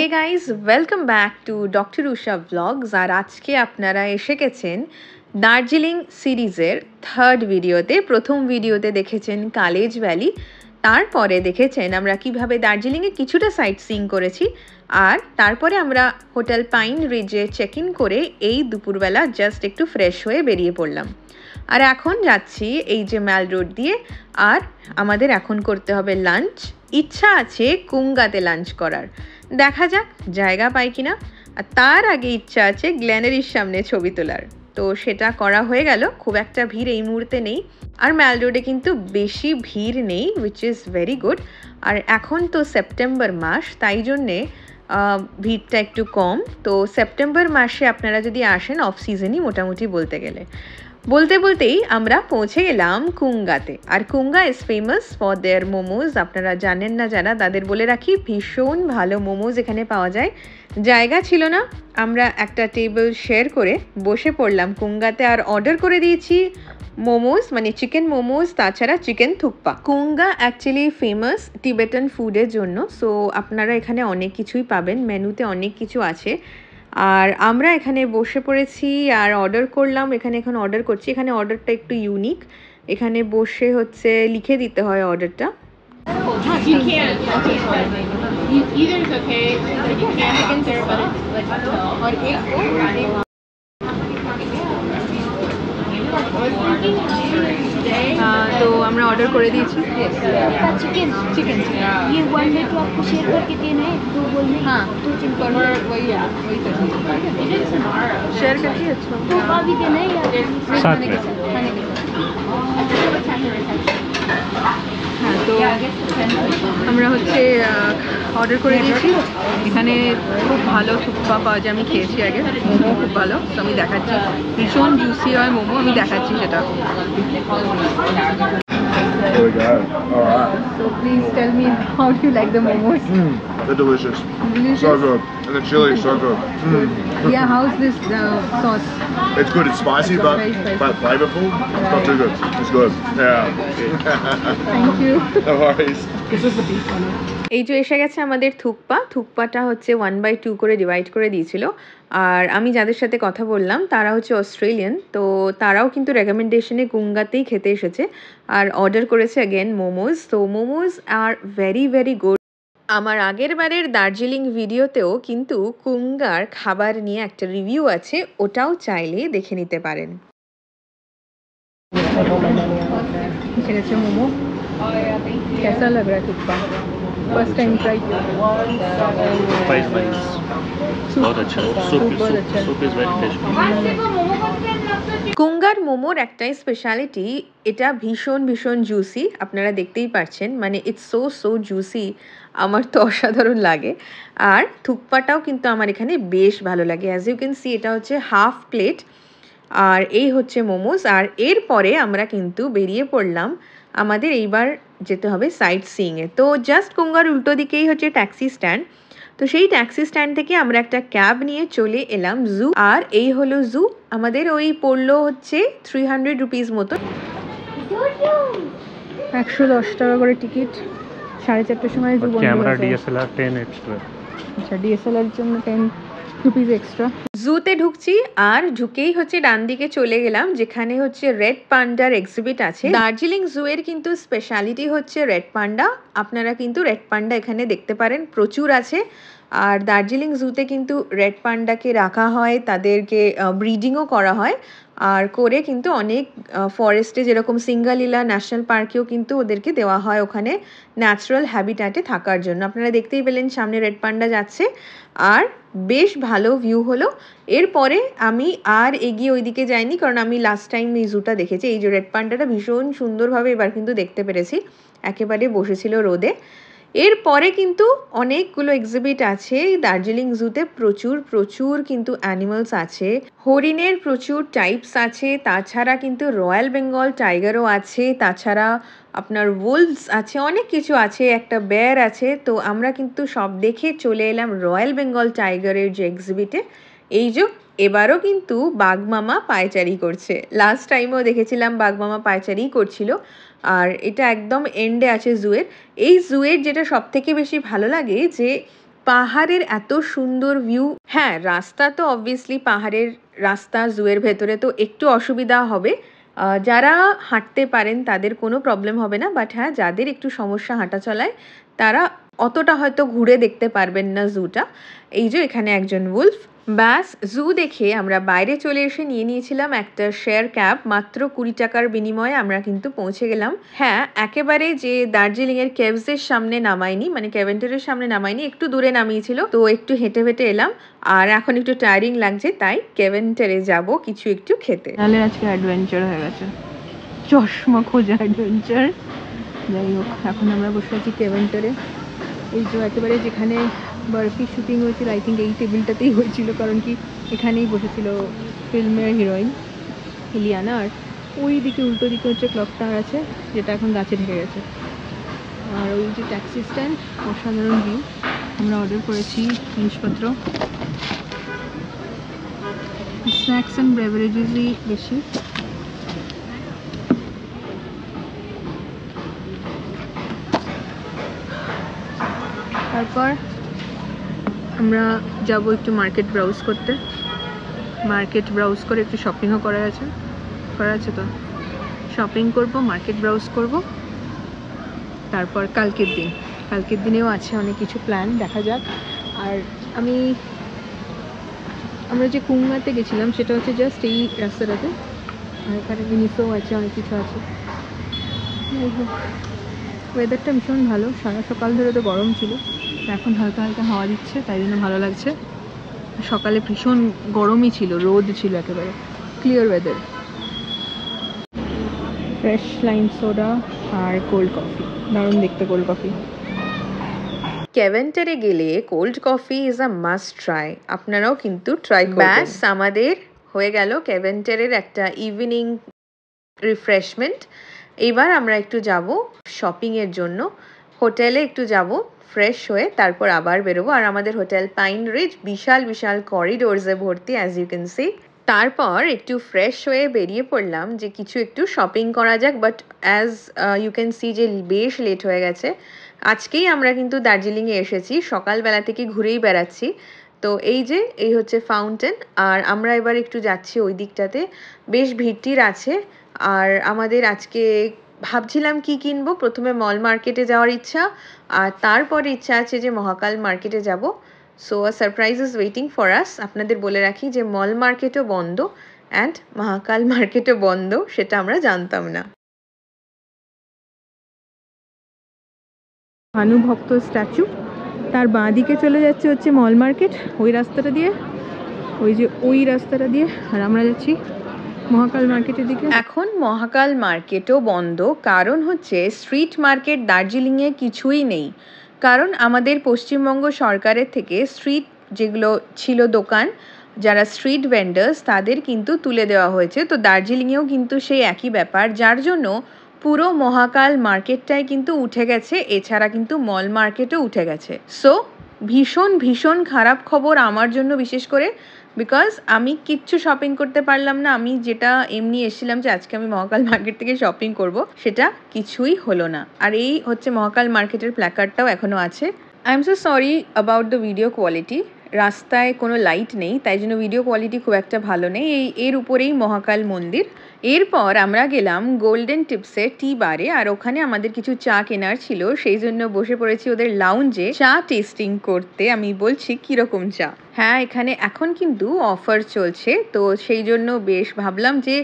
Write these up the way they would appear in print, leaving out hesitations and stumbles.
Hey guys, welcome back to Dr. Usha Vlogs আর আজকে আপনারা এসে গেছেন দার্জিলিং সিরিজের থার্ড ভিডিওতে। প্রথম ভিডিওতে দেখেছেন কালেজ ভ্যালি, তারপরে দেখেছেন আমরা কিভাবে দার্জিলিংয়ে কিছুটা সাইট সিইং করেছি, আর তারপরে আমরা হোটেল পাইন রিজে চেক ইন করে এই দুপুরবেলা জাস্ট একটু ফ্রেশ হয়ে বেরিয়ে পড়লাম। আর এখন যাচ্ছি এই যে ম্যাল রোড দিয়ে, আর আমাদের এখন করতে হবে লাঞ্চ। ইচ্ছা আছে কুঙ্গাতে লাঞ্চ করার, দেখা যাক জায়গা পাই কিনা। আর তার আগে ইচ্ছা আছে গ্ল্যানারির সামনে ছবি তোলার, তো সেটা করা হয়ে গেল। খুব একটা ভিড় এই মুহূর্তে নেই, আর ম্যাল রোডে কিন্তু বেশি ভিড় নেই, উইচ ইজ ভেরি গুড। আর এখন তো সেপ্টেম্বর মাস, তাই জন্যে ভিড়টা একটু কম। তো সেপ্টেম্বর মাসে আপনারা যদি আসেন, অফ সিজনই মোটামুটি বলতে গেলে। বলতে বলতেই আমরা পৌঁছে গেলাম কুঙ্গাতে। আর Kunga is famous for their momos. আপনারা জানেন না যারা, তাদের বলে রাখি, ভীষণ ভালো মোমোজ এখানে পাওয়া যায়। জায়গা ছিল না, আমরা একটা টেবিল শেয়ার করে বসে পড়লাম কুঙ্গাতে, আর অর্ডার করে দিয়েছি মোমোজ, মানে চিকেন মোমোজ, তাছাড়া chicken thukpa. Kunga actually famous Tibetan ফুডের জন্য, সো আপনারা এখানে অনেক কিছুই পাবেন, মেনুতে অনেক কিছু আছে। আর আমরা এখানে বসে পড়েছি আর অর্ডার করলাম। এখন অর্ডার করছি। এখানে অর্ডারটা একটু ইউনিক, এখানে বসে হচ্ছে লিখে দিতে হয় অর্ডারটা। तो আমরা ऑर्डर করে দিয়েছি चिकन चिकन ये वन में तो आपको शेयर करके देना है, दो बोल में हाँ दो चिकन वही शेयर करके अच्छा तो भी देना है या खाने के साथ হ্যাঁ। তো আমরা হচ্ছে অর্ডার করে দিয়েছি। এখানে খুব ভালো থুকপা পাওয়া যায়, আমি খেয়েছি আগে, মোমো খুব ভালো। তো আমি দেখাচ্ছি, ভীষণ জুসি হয় মোমো, আমি দেখাচ্ছি সেটা। There we go. All right. So please tell me, how do you like the momos? They're delicious. Delicious? So good. And the chili is so good. Yeah, how's this sauce? It's good. It's spicy, It's but very spicy. flavorful. It's not too good. It's good. Yeah. Thank you. No worries. এই যে এসে গেছে আমাদের থুকপা। থুকপাটা হচ্ছে 1/2 করে divide করে দিয়েছিল। আর আমি যাদের সাথে কথা বললাম তারা হচ্ছে অস্ট্রেলিয়ান, তো তারাও কিন্তু রেকমেন্ডেশনে কুঙ্গাতেই খেতে এসেছে আর অর্ডার করেছে অ্যাগেন মোমোজ। তো momos are very very good. আমার আগের বারের দার্জিলিং ভিডিওতেও কিন্তু কুঙ্গার খাবার নিয়ে একটা রিভিউ আছে, ওটাও চাইলে দেখে নিতে পারেন। এসে গেছে মোমো। कैसा लग रहा है थुक्पा? फर्स्ट टाइम ट्राई किया। Spice wise बहुत अच्छा है। Soup is very tasty. কুঙ্গার মোমোর একটাই স্পেশালিটি, এটা ভীষণ ভীষণ জুসি। আপনারা দেখতেই পাচ্ছেন, মানে ইটস সো জুসি, আমার তো অসাধারণ লাগে। আর থুকপাটাও কিন্তু আমার এখানে বেশ ভালো লাগে। অ্যাজ ইউ ক্যান সি, এটা হচ্ছে হাফ প্লেট, আর এই হচ্ছে মোমোস। আর এরপরে আমরা কিন্তু বেরিয়ে পড়লাম, আমাদের এইবার যেতে হবে সাইট সিইংয়ে। তো জাস্ট কুঙ্গার উল্টো দিকেই হচ্ছে ট্যাক্সি স্ট্যান্ড। তো সেই ট্যাক্সি স্ট্যান্ড থেকে আমরা একটা ক্যাব নিয়ে চলে এলাম জু। আর এই হলো জু। আমাদের ওই পড়লো হচ্ছে 300 রুপিস মতো, 110 টাকা করে টিকিট। 4:30টার সময় জু বন্ধ कैमरा হয়ে যায়। DSLR 10 extra. আচ্ছা, ডিএসএলআর জন্য 10 রুপিস এক্সট্রা। জুতে ঢুকছি, আর ঢুকেই হচ্ছে ডান দিকে চলে গেলাম যেখানে হচ্ছে রেড পান্ডার এক্সিবিট আছে। দার্জিলিং জু এর কিন্তু স্পেশালিটি হচ্ছে রেড পান্ডা। আপনারা কিন্তু রেড পান্ডা এখানে দেখতে পারেন, প্রচুর আছে। আর দার্জিলিং জুতে কিন্তু রেড পান্ডাকে রাখা হয়, তাদেরকে ব্রিডিংও করা হয়। আর করে কিন্তু অনেক ফরেস্টে, যেরকম সিঙ্গালীলা ন্যাশনাল পার্কেও কিন্তু ওদেরকে দেওয়া হয় ওখানে ন্যাচারাল হ্যাবিট্যাটে থাকার জন্য। আপনারা দেখতেই পেলেন সামনে রেড পান্ডা যাচ্ছে, আর বেশ ভালো ভিউ হলো। এরপরে আমি আর এগিয়ে ওইদিকে যাইনি, কারণ আমি লাস্ট টাইম এই জুটা দেখেছি। এই যে রেড পান্ডাটা ভীষণ সুন্দরভাবে এবার কিন্তু দেখতে পেরেছি, একেবারে বসেছিল রোদে। এরপরে কিন্তু অনেকগুলো এক্সিবিট আছে দার্জিলিং জুতে, প্রচুর কিন্তু অ্যানিমালস আছে। হরিণের প্রচুর টাইপস আছে, তাছাড়া কিন্তু রয়্যাল বেঙ্গল টাইগারও আছে, তাছাড়া আপনার উলভস আছে, অনেক কিছু আছে, একটা বেয়ার আছে। তো আমরা কিন্তু সব দেখে চলে এলাম রয়্যাল বেঙ্গল টাইগারের যে এক্সিবিটে। এই যে এবারও কিন্তু বাঘমামা পায়চারি করছে, লাস্ট টাইমেও দেখেছিলাম বাঘমামা পায়চারি করছিল। আর এটা একদম এন্ডে আছে জুয়ের। এই জুয়ের যেটা সব থেকে বেশি ভালো লাগে, যে পাহাড়ের এত সুন্দর ভিউ। হ্যাঁ, রাস্তা তো অবভিয়াসলি পাহাড়ের রাস্তা, জুয়ের ভেতরে তো একটু অসুবিধা হবে। যারা হাঁটতে পারেন তাদের কোনো প্রবলেম হবে না, বাট হ্যাঁ, যাদের একটু সমস্যা হাঁটা চলায় তারা অতটা হয়তো ঘুরে দেখতে পারবেন না জুটা। এই যে এখানে একজন উলফ। ব্যাস, জু দেখে আমরা বাইরে চলে এসে নিয়ে নিয়েছিলাম একটা শেয়ার ক্যাব। মাত্র 20 টাকার বিনিময়ে আমরা কিন্তু পৌঁছে গেলাম। হ্যাঁ, একেবারে যে দার্জিলিংয়ের কেভসের সামনে নামায়নি, মানে কেভেন্টারের সামনে নামায়নি, একটু দূরে নামিয়েছিল, তো একটু হেঁটে হেঁটে এলাম। আর এখন একটু টায়ারিং লাগছে, তাই কেভেন্টারে যাব কিছু একটু খেতে। তাহলে আজকে অ্যাডভেঞ্চার হয়ে গেছে, চশমা খোঁজা অ্যাডভেঞ্চার। যাই হোক, এখন আমরা বসে আছি কেভেন্টারে। এই যে একেবারে যেখানে বরফি শুটিং হয়েছিল, আই থিঙ্ক এই টেবিলটাতেই হয়েছিল, কারণ কি এখানেই বসেছিল ফিল্মের হিরোইন ইলিয়ানা। আর ওই দিকে উল্টো দিকে হচ্ছে ক্লক টাওয়ার আছে, যেটা এখন গাছে ঢেকে গেছে। আর ওই যে ট্যাক্সি স্ট্যান্ড, অসাধারণ ভিউ। আমরা অর্ডার করেছি জিনিসপত্র, স্ন্যাক্স অ্যান্ড বেভারেজেসই বেশি। তারপর আমরা যাব একটু মার্কেট ব্রাউজ করতে। মার্কেট ব্রাউজ করে একটু শপিংও করা আছে তো শপিং করব, মার্কেট ব্রাউজ করব। তারপর কালকের দিনেও আছে অনেক কিছু প্ল্যান, দেখা যাক। আর আমরা যে কুঙ্গাতে গেছিলাম সেটা হচ্ছে জাস্ট এই রাস্তাটাতে, আর এখানে মিনিসও আছে, অনেক কিছু আছে। ওয়েদারটা ভীষণ ভালো, সারা সকাল ধরে তো গরম ছিল, এখন হালকা হালকা হাওয়া দিচ্ছে, তাই জন্য ভালো লাগছে। সকালে ভীষণ গরমই ছিল, রোদ ছিল, একেবারে clear weather. Fresh lime soda আর কোল্ড কফি, দারুণ দেখতে কোল্ড কফি। কেভেন্টারে গেলে cold coffee is a must try, আপনারাও কিন্তু ট্রাই করবেন। ব্যাস, আমাদের হয়ে গেল কেভেন্টারের একটা ইভিনিং রিফ্রেশমেন্ট। এবার আমরা একটু যাব শপিংয়ের জন্য, হোটেলে একটু যাব ফ্রেশ হয়ে, তারপর আবার বেরোবো। আর আমাদের হোটেল পাইন রিজ বিশাল বিশাল করিডোরসে ভর্তি, অ্যাজ ইউ ক্যান সি। তারপর একটু ফ্রেশ হয়ে বেরিয়ে পড়লাম যে কিছু একটু শপিং করা যাক, but as you can see যে বেশ লেট হয়ে গেছে। আজকেই আমরা কিন্তু দার্জিলিংয়ে এসেছি, সকালবেলা থেকে ঘুরেই বেড়াচ্ছি। তো এই হচ্ছে ফাউন্টেন, আর আমরা এবার একটু যাচ্ছি ওই দিকটাতে, বেশ ভিড়টির আছে। আর আমাদের আজকে ভাবছিলাম কি কিনবো, প্রথমে মল মার্কেটে যাওয়ার ইচ্ছা, আর তারপরে ইচ্ছা আছে যে মহাকাল মার্কেটে যাব। So a surprise is waiting for us. আপনাদের বলে রাখি যে মল মার্কেটও বন্ধ অ্যান্ড মহাকাল মার্কেটও বন্ধ, সেটা আমরা জানতাম না। ভানুভক্ত স্ট্যাচু, তার বাঁ দিকে চলে যাচ্ছে হচ্ছে মল মার্কেট, ওই রাস্তাটা দিয়ে, ওই রাস্তাটা দিয়ে। আর আমরা যাচ্ছি মহাকাল মার্কেটের দিকে। এখন মহাকাল মার্কেটও বন্ধ, কারণ হচ্ছে স্ট্রিট মার্কেট দার্জিলিংয়ে কিছুই নেই। কারণ আমাদের পশ্চিমবঙ্গ সরকারের থেকে স্ট্রিট যেগুলো ছিল দোকান, যারা স্ট্রিট ভেন্ডার্স, তাদের কিন্তু তুলে দেওয়া হয়েছে। তো দার্জিলিংয়েও কিন্তু সেই একই ব্যাপার, যার জন্য পুরো মহাকাল মার্কেটটাই কিন্তু উঠে গেছে, এছাড়া কিন্তু মল মার্কেটও উঠে গেছে। সো ভীষণ ভীষণ খারাপ খবর আমার জন্য, বিশেষ করে বিকজ আমি কিচ্ছু শপিং করতে পারলাম না। আমি যেটা এমনি এসেছিলাম যে আজকে আমি মহাকাল মার্কেট থেকে শপিং করব, সেটা কিছুই হলো না। আর এই হচ্ছে মহাকাল মার্কেটের প্ল্যাকার্ডটাও এখনও আছে। I am so sorry about the video quality. রাস্তায় কোনো লাইট নেই, তাই জন্য ভিডিও কোয়ালিটি খুব একটা ভালো নেই। এর উপরেই মহাকাল মন্দির। এরপর আমরা গেলাম গোল্ডেন টিপসের টি বারে, আর ওখানে আমাদের কিছু চা কেনার ছিল, সেই জন্য বসে পড়েছি ওদের লাউঞ্জে চা টেস্টিং করতে। আমি বলছি কীরকম চা। হ্যাঁ, এখানে এখন কিন্তু অফার চলছে, তো সেই জন্য বেশ ভাবলাম যে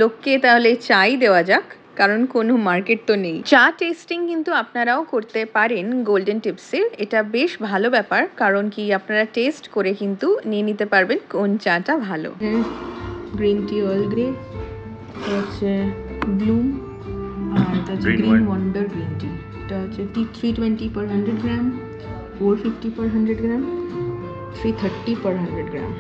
লোককে তাহলে চাই দেওয়া যাক, কারণ কোনো মার্কেট তো নেই। চা টেস্টিং কিন্তু আপনারাও করতে পারেন গোল্ডেন টিপসের, এটা বেশ ভালো ব্যাপার, কারণ কি আপনারা টেস্ট করে কিন্তু নিয়ে নিতে পারবেন কোন চাটা ভালো। গ্রিন টি, অয়েল গ্রে, হচ্ছে ব্লুম, আর এটা হচ্ছে গ্রিন ওয়ান্ডার গ্রিন টি। এটা হচ্ছে 320 per 100 গ্রাম, 450 per 100 গ্রাম, 330 per 100 গ্রাম।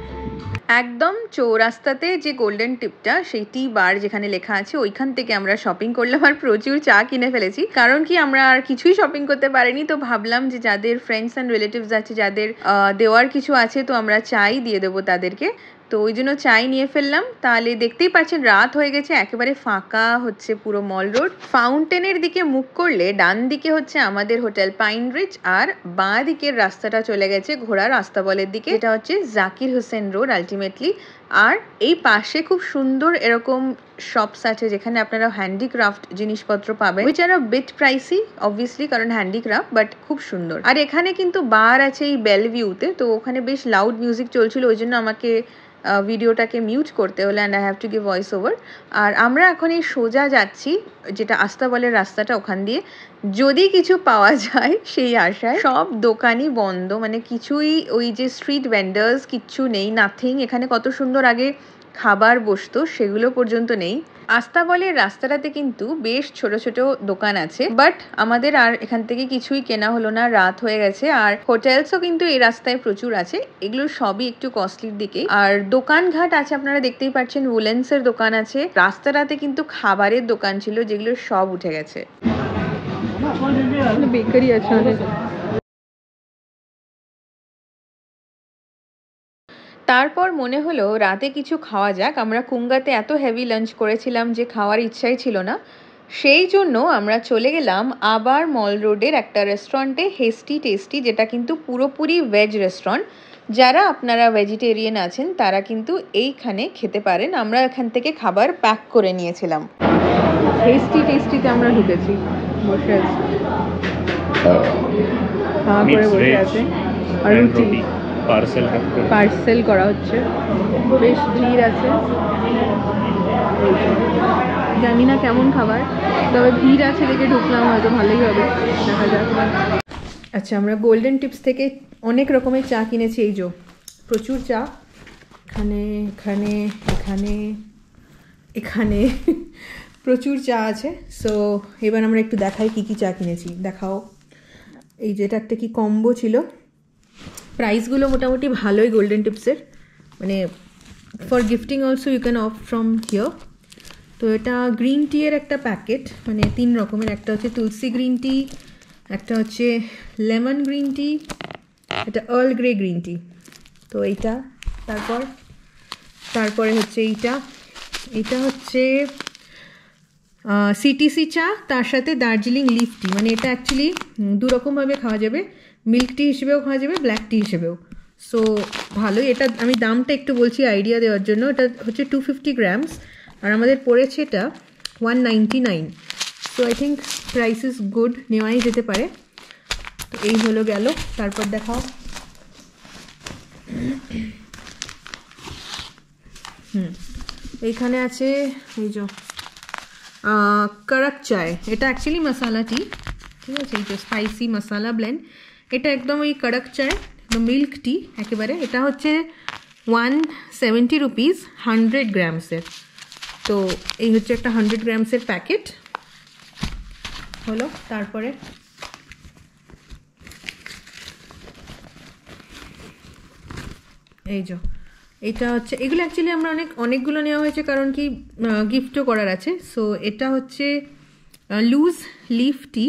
একদম চৌরাস্তাতে যে গোল্ডেন টিপটা, সেই টি বার যেখানে লেখা আছে, ওইখান থেকে আমরা শপিং করলাম আর প্রচুর চা কিনে ফেলেছি। কারণ কি আমরা আর কিছুই শপিং করতে পারিনি, তো ভাবলাম যে যাদের ফ্রেন্ডস অ্যান্ড রিলেটিভস আছে, যাদের দেওয়ার কিছু আছে, তো আমরা চাই দিয়ে দেবো তাদেরকে। তো ওই জন্য চাই নিয়ে ফেললাম। তাহলে দেখতেই পাচ্ছেন রাত হয়ে গেছে, একেবারে ফাঁকা হচ্ছে পুরো মল রোড। ফাউন্টেনের দিকে মুখ করলে ডান দিকে হচ্ছে আমাদের হোটেল পাইন রিচ, আর বাঁ দিকের রাস্তাটা চলে গেছে ঘোড়ার আস্তাবলের দিকে, এটা হচ্ছে জাকির হোসেন রোড আলটিমেটলি। আর এই পাশে খুব সুন্দর এরকম শপস আছে যেখানে আপনারা হ্যান্ডিক্রাফট জিনিসপত্র পাবেন, which are a bit pricey obviously কারণ হ্যান্ডিক্রাফট, বাট খুব সুন্দর। আর এখানে কিন্তু বার আছে এই বেলভিউতে, তো ওখানে বেশ লাউড মিউজিক চলছিল, ওই জন্য আমাকে ভিডিওটাকে মিউট করতে হলো, and I have to give voice over. আর আমরা এখন এই সোজা যাচ্ছি যেটা আস্তাবলের রাস্তাটা, ওখান দিয়ে যদি কিছু পাওয়া যায় সেই আশায়। সব দোকানই বন্ধ, মানে কিছুই, ওই যে স্ট্রিট ভেন্ডার্স কিচ্ছু নেই, নাথিং। এখানে কত সুন্দর আগে খাবার বসতো সেগুলো পর্যন্ত নেই। আস্তাবলের রাস্তাটাতে কিন্তু বেশ ছোট ছোট দোকান আছে, বাট আমাদের আর এখান থেকে কিছুই কেনা হলো না, রাত হয়ে গেছে। আর হোটেলসও কিন্তু এই রাস্তায় প্রচুর আছে, এগুলো সবই একটু কস্টলির দিকে। আর দোকানঘাট আছে, আপনারা দেখতেই পাচ্ছেন উলেন্সের দোকান আছে। রাস্তাটাতে কিন্তু খাবারের দোকান ছিল যেগুলো সব উঠে গেছে। বেকারি আছে। তারপর মনে হলো রাতে কিছু খাওয়া যাক। আমরা কুঙ্গাতে এত হেভি লাঞ্চ করেছিলাম যে খাওয়ার ইচ্ছাই ছিল না, সেই জন্য আমরা চলে গেলাম আবার মল রোডের একটা রেস্টুরেন্টে, হেস্টি টেস্টি, যেটা কিন্তু পুরোপুরি ভেজ রেস্টুরেন্ট। যারা আপনারা ভেজিটেরিয়ান আছেন তারা কিন্তু এইখানে খেতে পারেন। আমরা এখান থেকে খাবার প্যাক করে নিয়েছিলাম। হেস্টি টেস্টিতে আমরা ঢুকেছি, বসে আছি, খাওয়া করে বসে আছে। আর রুটি পার্সেল করা হচ্ছে, বেশ ভিড় আছে। জানি না কেমন খাবার, তবে ভিড় আছে দেখে ঢুকলাম, হয়তো ভালোই হবে, দেখা যাক। আচ্ছা, আমরা গোল্ডেন টিপস থেকে অনেক রকমের চা কিনেছি, এই যে প্রচুর চা, এখানে এখানে এখানে এখানে প্রচুর চা আছে। সো এবার আমরা একটু দেখাই কি কি চা কিনেছি। দেখাও, এই যেটা একটা কি কম্বো ছিল, প্রাইসগুলো মোটামুটি ভালোই গোল্ডেন টিপসের, মানে for gifting also you can of from here. তো এটা গ্রিন টি এর একটা প্যাকেট, মানে 3 রকমের, একটা হচ্ছে তুলসী গ্রিন টি, একটা হচ্ছে লেমন গ্রিন টি, এটা আর্ল গ্রে গ্রিন টি। তো এইটা, তারপরে হচ্ছে এটা হচ্ছে সিটিসি চা, তার সাথে দার্জিলিং লিফ টি। মানে এটা অ্যাকচুয়ালি 2 রকমভাবে খাওয়া যাবে, মিল্ক টি হিসেবেও খাওয়া যাবে, ব্ল্যাক টি হিসেবেও। সো ভালোই। এটা আমি দামটা একটু বলছি আইডিয়া দেওয়ার জন্য, এটা হচ্ছে 250 গ্রামস, আর আমাদের পড়েছে এটা 199। So I think price is good, নেওয়াই যেতে পারে। তো এই হলো গেল। তারপর দেখাও, এইখানে আছে এই যে কড়ক চায়, এটা অ্যাকচুয়ালি মশালা টি, ঠিক আছে, এই যে স্পাইসি মশালা ব্লেন্ড, এটা একদম ওই কড়ক চায়, মিল্ক টি একেবারে। এটা হচ্ছে 170 রুপিস 100 গ্রামসের। তো এই হচ্ছে একটা 100 গ্রামসের প্যাকেট হলো। তারপরে এই যে এটা হচ্ছে, এগুলো অ্যাকচুয়ালি আমরা অনেকগুলো নেওয়া হয়েছে, কারণ কি গিফটও করার আছে। সো এটা হচ্ছে লুজ লিফ টি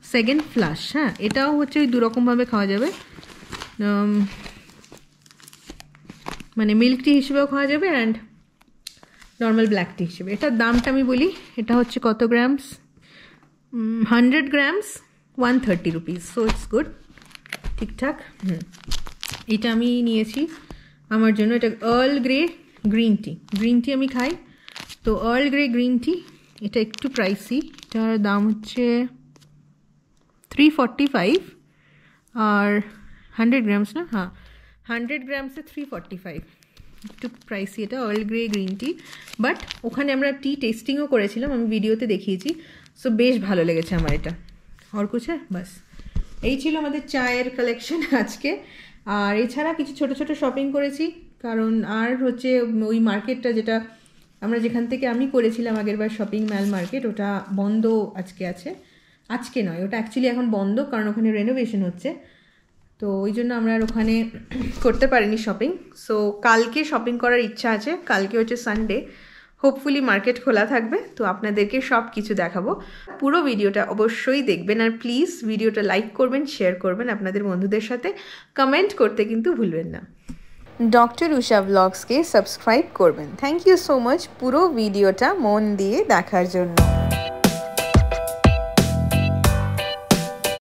সেকেন্ড ফ্লাশ। হ্যাঁ, এটাও হচ্ছে ওই 2 রকমভাবে খাওয়া যাবে, মানে মিল্ক টি হিসেবেও খাওয়া যাবে অ্যান্ড নর্মাল ব্ল্যাক টি হিসেবে। এটার দামটা আমি বলি, এটা হচ্ছে কত grams, 100 grams 130 rupees. So it's good, ঠিকঠাক। এটা আমি নিয়েছি আমার জন্য, এটা আর্ল গ্রে গ্রিন টি আমি খাই, তো আর্ল গ্রে গ্রিন টি, এটা একটু প্রাইসি, এটার দাম হচ্ছে 345, আর 100 গ্রামস না, হ্যাঁ 100 গ্রামসে 345, একটু প্রাইসি এটা Earl grey green tea. But ওখানে আমরা টি টেস্টিংও করেছিলাম, আমি ভিডিওতে দেখিয়েছি, সো বেশ ভালো লেগেছে আমার এটা। আর কুছে বাস, এই ছিল আমাদের চায়ের কালেকশন আজকে। আর এছাড়া কিছু ছোট ছোট শপিং করেছি, কারণ আর হচ্ছে ওই মার্কেটটা যেটা আমরা যেখান থেকে আমি করেছিলাম আগেরবার শপিং ম্যাল মার্কেট, ওটা বন্ধ আজকে আছে। আজকে নয়, ওটা অ্যাকচুয়ালি এখন বন্ধ, কারণ ওখানে রেনোভেশন হচ্ছে, তো ওই জন্য আমরা আর ওখানে করতে পারিনি শপিং। সো কালকে শপিং করার ইচ্ছা আছে, কালকে হচ্ছে সানডে, হোপফুলি মার্কেট খোলা থাকবে, তো আপনাদেরকে সব কিছু দেখাবো। পুরো ভিডিওটা অবশ্যই দেখবেন, আর প্লিজ ভিডিওটা লাইক করবেন, শেয়ার করবেন আপনাদের বন্ধুদের সাথে, কমেন্ট করতে কিন্তু ভুলবেন না। ডক্টর উষা ব্লগসকে সাবস্ক্রাইব করবেন। থ্যাংক ইউ সো মাচ পুরো ভিডিওটা মন দিয়ে দেখার জন্য।